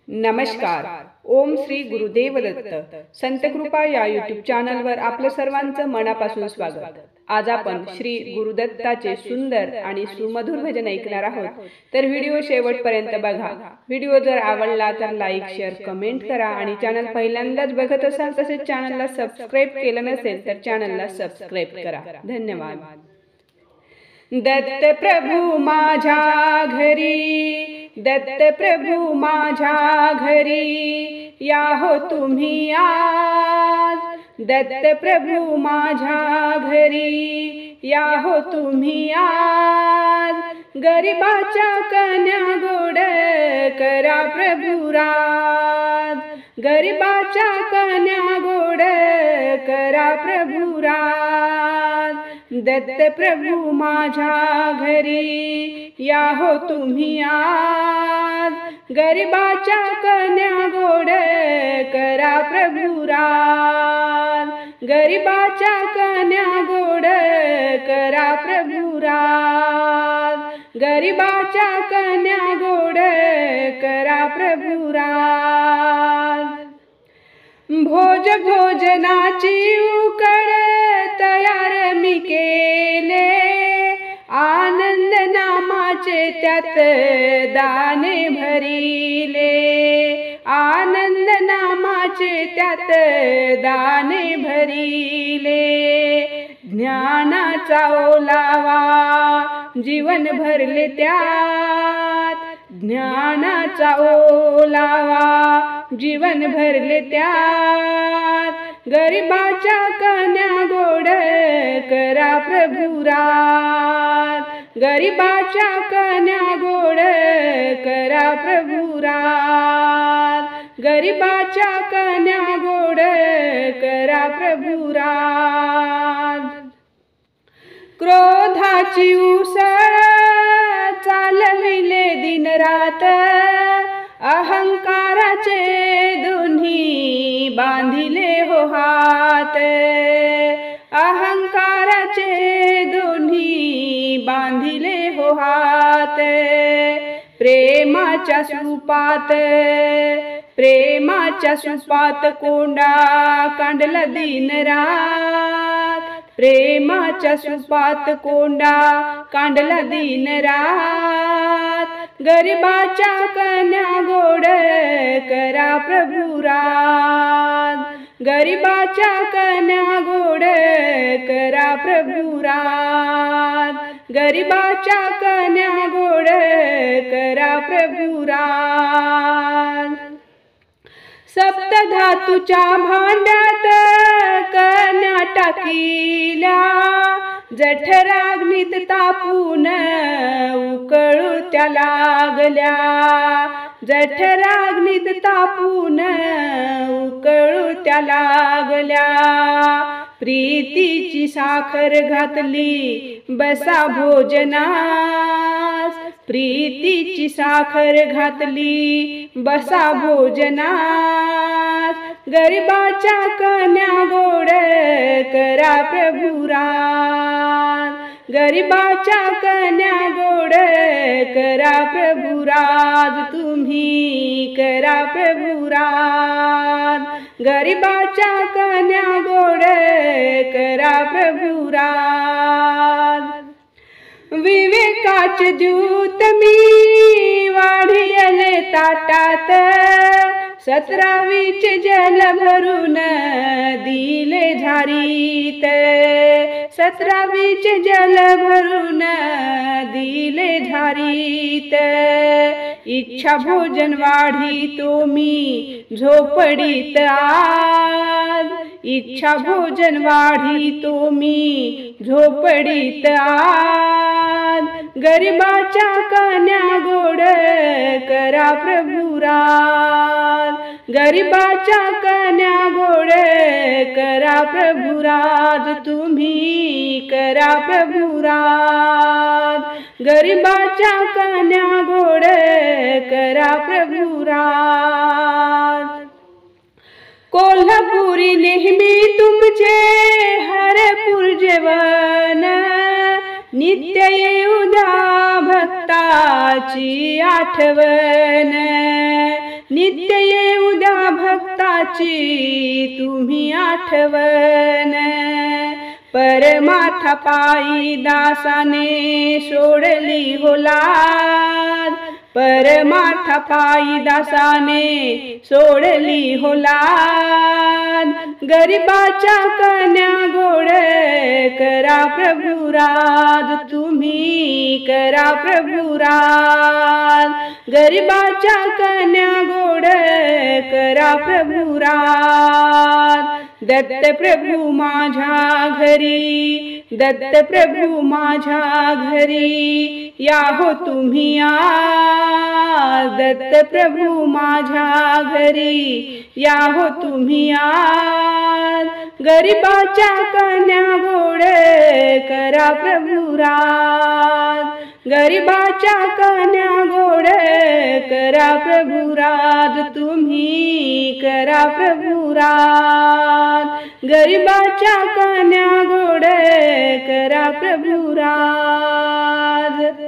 नमस्कार. ओम श्री गुरुदेव दत्त. संत कृपा या यूट्यूब चॅनलवर आपलं सर्वांचं मनापासून स्वागत. आज आपण श्री गुरुदत्ताचे सुंदर आणि सुमधुर भजन ऐकणार आहोत. तर व्हिडिओ शेवटपर्यंत बघा. व्हिडिओ जर आवडला तर लाईक, शेअर, कमेंट करा आणि चॅनल पहिल्यांदाच बघत असाल तसेच चॅनलला सबस्क्राईब केलं नसेल तर चॅनलला सबस्क्राईब करा. धन्यवाद. दत्त प्रभू माझ्या घरी, दत्त प्रभू माझ्या घरी, या हो तुम्ही आज. दत्त प्रभू माझ्या घरी, या हो तुम्ही आज. गरिबाच्या कन्या गोड करा प्रभू राज. गरिबाच्या कन्या गोड करा प्रभू राज. दत्त प्रभू माझ्या घरी, या हो तुम्ही आज. गरिबाच्या कन्या गोड करा प्रभू राज. गरिबाच्या कन्या गोड करा प्रभू राज. गरिबाच्या कन्या गोड करा प्रभू राज. भोज भोजनाची उकळ तयार मी केले, आनंद नामाचे त्यात दाणे भरिले. आनंद नामाचे त्यात दाणे भरिले. ज्ञानाचा ओलावा जीवन भरले त्यात. ज्ञानाचा ओलावा जीवन भरले त्यात. गरिबाच्या कन्या गोड करा प्रभू राज. गरिबाच्या कन्या गोड करा प्रभू राज. गरिबाच्या कन्या गोड करा प्रभू राज. क्रोधाची उसळ चालविले दिनरात, अहंकाराचे दोन्ही बांधिले हो हात. अहंकाराचे दोन्ही बांधिले हो हात. प्रेमाच्या सुपात, प्रेमाच्या सुपात कोंडा कांडला दिनरात. प्रेमाच्या सुपात कोंडा कांडला दिनरात. गरिबाच्या कन्या गोड करा प्रभू राज. गरिबाच्या कन्या गोड करा प्रभू राज. गरिबाच्या कन्या गोड करा प्रभू राज. सप्तधातूच्या भांड्यात कन्या टाकील्या, जठराग्नीत तापून उकळू त्या लागल्या. जठराग्नीत तापून उकळू त्या लागल्या. प्रीतीची साखर घातली बसा भोजनास. प्रीतीची साखर घातली बसा भोजनास. गरिबाच्या कन्या गोड करा प्रभू राज. गरिबाच्या कन्या गोड करा प्रभू राज. तुम्ही करा प्रभू राज. गरिबाच्या कन्या गोड करा प्रभू राज. विवेकाचे दूत मी वाढिले ताटात, 17वीचे जल भरून दिले झारीत. 17वीचे जल भरून दिले झारीत. इच्छा भोजन वाढितो मी झोपडीत आज. इच्छा भोजन वाढितो मी झोपडीत आज. गरिबाच्या कन्या गोड करा प्रभू राज. गरिबाच्या कन्या गोड करा प्रभू राज. तुम्ही करा प्रभू राज. गरिबाच्या कन्या गोड करा प्रभू राज. कोल्हापुरी नेहमी तुमचे हरपूर जेवण, नित्य येऊ द्या भक्ताची आठवण. नित्य येऊ द्या भक्ताची तुम्ही आठवण परमार्थ पायी दासाने सोडली हो लाज परमार्थ पायी दासाने सोडली हो लाज गरिबाच्या कन्या गोड करा प्रभू राज तुम्ही करा प्रभू राज गरिबाच्या कन्या गोड करा प्रभू राज दत्त प्रभू माझ्या घरी दत्त प्रभू माझ्या घरी या हो तुम्ही आज दत्त प्रभू माझ्या घरी या हो तुम्ही आज गरिबाच्या कन्या गोड करा प्रभू राज गरिबाच्या कन्या गोड करा प्रभू राज तुम्ही करा प्रभू राज गरिबाच्या कन्या गोड करा प्रभू राज।